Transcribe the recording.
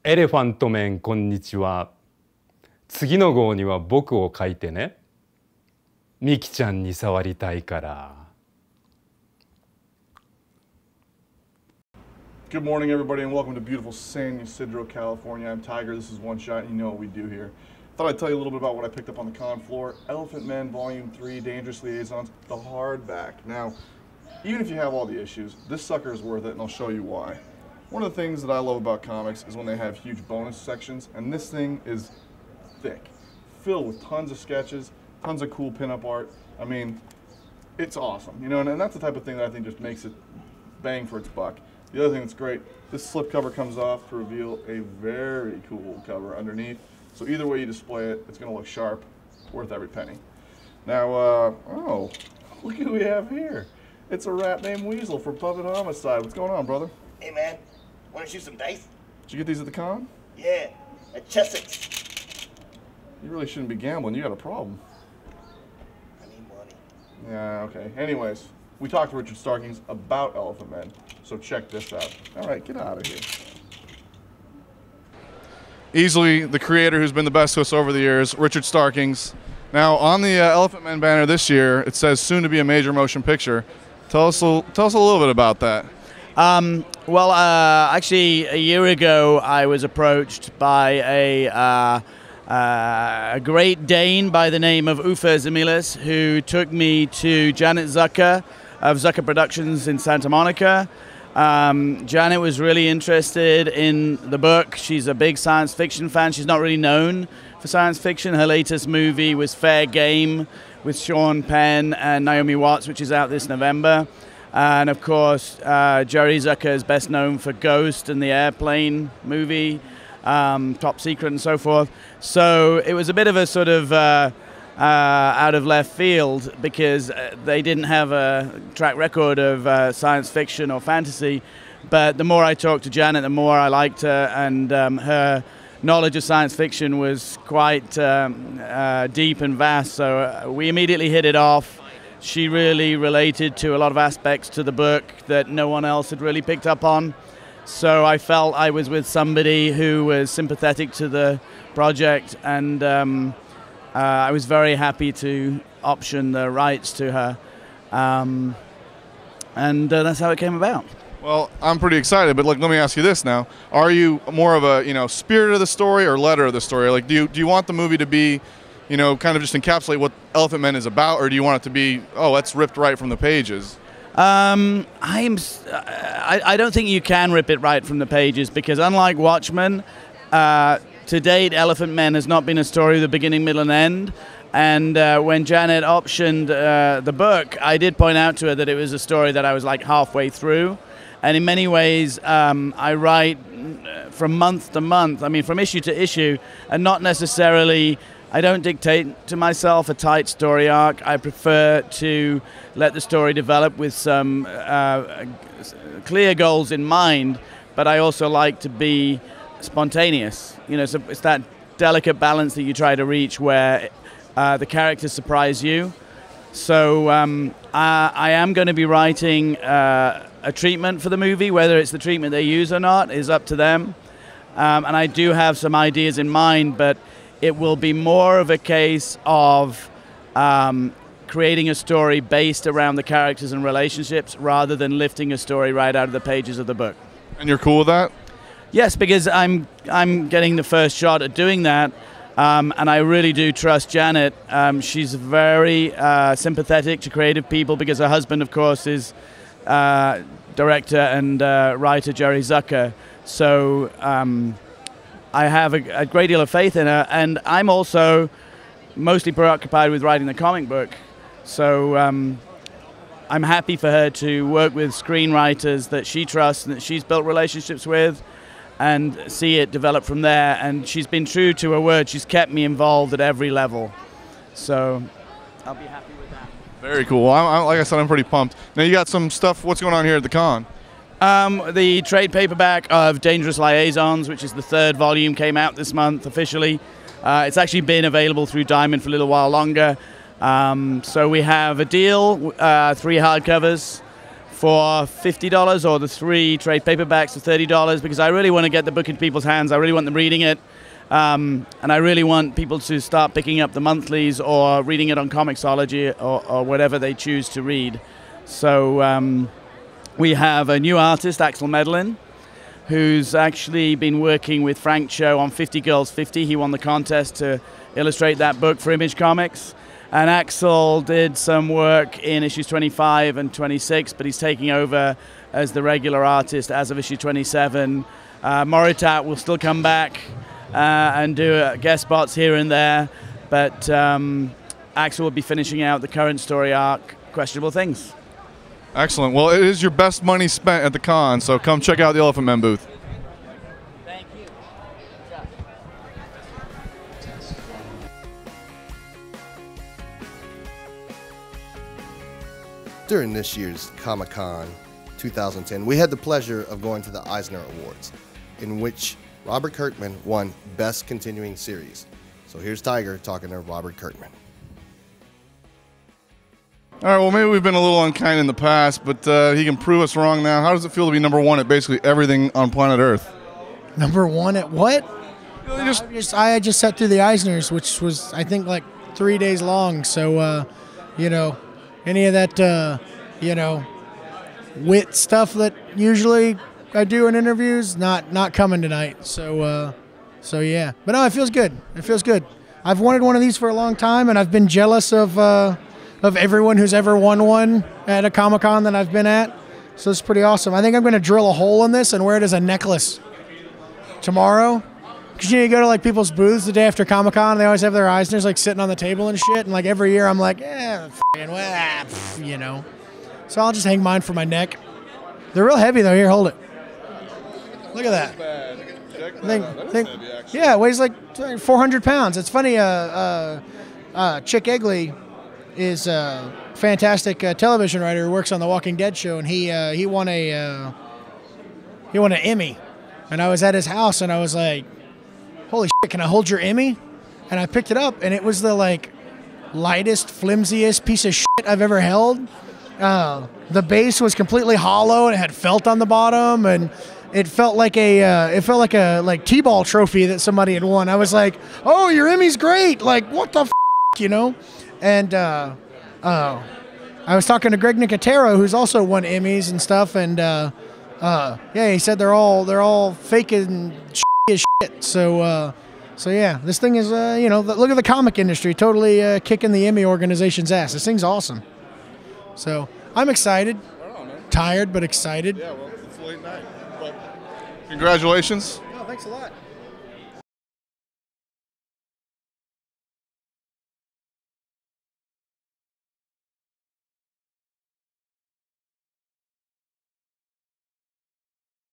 エレファントメンこんにちは。次の号には僕を書いてね。ミキちゃんに触りたいから。Good morning, everybody, and welcome to beautiful San Ysidro, California. I'm Tiger. This is One Shot, and you know what we do here. Thought I'd tell you a little bit about what I picked up on the con floor. Elephantmen, Volume 3, Dangerous Liaisons, the hardback. Now, even if you have all the issues, this sucker is worth it, and I'll show you why. One of the things that I love about comics is when they have huge bonus sections, and this thing is thick, filled with tons of sketches, tons of cool pinup art. I mean, it's awesome, you know, and that's the type of thing that I think just makes it bang for its buck. The other thing that's great, this slipcover comes off to reveal a very cool cover underneath. So either way you display it, it's going to look sharp, worth every penny. Now, oh, look who we have here. It's a rat named Weasel from Puppet Homicide. What's going on, brother? Hey, man, want to shoot some dice? Did you get these at the con? Yeah, at Chessex. You really shouldn't be gambling. You got a problem. I need money. Yeah, okay. Anyways, we talked to Richard Starkings about Elephantmen, so check this out. All right, get out of here. Easily the creator who's been the best to us over the years, Richard Starkings. Now, on the Elephantmen banner this year, it says soon to be a major motion picture. Tell us a little bit about that. Actually, a year ago, I was approached by a Great Dane by the name of Uffe Zemilis, who took me to Janet Zucker of Zucker Productions in Santa Monica. Janet was really interested in the book. She's a big science fiction fan. She's not really known for science fiction. Her latest movie was Fair Game with Sean Penn and Naomi Watts, which is out this November. And of course, Jerry Zucker is best known for Ghost and the Airplane movie, Top Secret and so forth. So it was a bit of a sort of out of left field because they didn't have a track record of science fiction or fantasy. But the more I talked to Janet, the more I liked her, and her knowledge of science fiction was quite deep and vast. So we immediately hit it off. She really related to a lot of aspects to the book that no one else had really picked up on. So I felt I was with somebody who was sympathetic to the project, and I was very happy to option the rights to her. And that's how it came about. Well, I'm pretty excited, but look, let me ask you this now. Are you more of a, spirit of the story or letter of the story? Like, do you want the movie to be, kind of just encapsulate what Elephantmen is about, or do you want it to be, oh, that's ripped right from the pages? I don't think you can rip it right from the pages, because unlike Watchmen, to date, Elephantmen has not been a story of the beginning, middle, and end. And when Janet optioned the book, I did point out to her that it was a story that I was like halfway through. And in many ways, I write from month to month, from issue to issue, and not necessarily, I don't dictate to myself a tight story arc. I prefer to let the story develop with some clear goals in mind, but I also like to be spontaneous. So it's that delicate balance that you try to reach where the characters surprise you. So I am going to be writing a treatment for the movie. Whether it's the treatment they use or not is up to them. And I do have some ideas in mind, but it will be more of a case of creating a story based around the characters and relationships rather than lifting a story right out of the pages of the book. And you're cool with that? Yes, because I'm getting the first shot at doing that, and I really do trust Janet. She's very sympathetic to creative people because her husband, of course, is director and writer Jerry Zucker. So I have a great deal of faith in her, and I'm also mostly preoccupied with writing the comic book. So I'm happy for her to work with screenwriters that she trusts and that she's built relationships with, and see it develop from there. And she's been true to her word. She's kept me involved at every level. So I'll be happy with that. Very cool. Well, like I said, I'm pretty pumped. Now you got some stuff. What's going on here at the con? The trade paperback of Dangerous Liaisons, which is the third volume, came out this month officially. It's actually been available through Diamond for a little while longer. So we have a deal, 3 hardcovers for $50, or the 3 trade paperbacks for $30, because I really want to get the book into people's hands. I really want them reading it. And I really want people to start picking up the monthlies or reading it on Comixology or whatever they choose to read. So we have a new artist, Axel Medlin, who's actually been working with Frank Cho on 50 Girls 50. He won the contest to illustrate that book for Image Comics. And Axel did some work in issues 25 and 26, but he's taking over as the regular artist as of issue 27. Moritat will still come back and do guest spots here and there, but Axel will be finishing out the current story arc, Questionable Things. Excellent. Well, it is your best money spent at the con, so come check out the Elephantmen booth. Thank you. During this year's Comic-Con 2010, we had the pleasure of going to the Eisner Awards, in which Robert Kirkman won Best Continuing Series. So here's Tiger talking to Robert Kirkman. All right, well, maybe we've been a little unkind in the past, but he can prove us wrong now. How does it feel to be #1 at basically everything on planet Earth? #1 at what? I just sat through the Eisners, which was, I think, like 3 days long. So, you know, any of that, you know, wit stuff that usually I do in interviews, not coming tonight. So, so yeah. But no, it feels good. It feels good. I've wanted one of these for a long time, and I've been jealous of everyone who's ever won one at a Comic-Con that I've been at. So it's pretty awesome. I think I'm going to drill a hole in this and wear it as a necklace tomorrow. Because you know, you go to like people's booths the day after Comic-Con, and they always have their Eisners like sitting on the table and shit. And like every year I'm like, you know. So I'll just hang mine for my neck. They're real heavy though. Here, hold it. Look at that. Yeah, it weighs like 400 pounds. It's funny, Chick Egley is a fantastic television writer who works on the Walking Dead show, and he won an Emmy. And I was at his house, and I was like, "Holy shit, can I hold your Emmy?" And I picked it up, and it was the like lightest, flimsiest piece of shit I've ever held. The base was completely hollow, and it had felt on the bottom, and it felt like a T-ball trophy that somebody had won. I was like, "Oh, your Emmy's great! Like, what the f***, you know?" And I was talking to Greg Nicotero, who's also won Emmys and stuff, and yeah, he said they're all fake and as shit. So yeah, this thing is you know, look at the comic industry totally kicking the Emmy organization's ass. This thing's awesome. So I'm excited, tired but excited. Yeah, well, it's a late night. But congratulations. Oh, thanks a lot.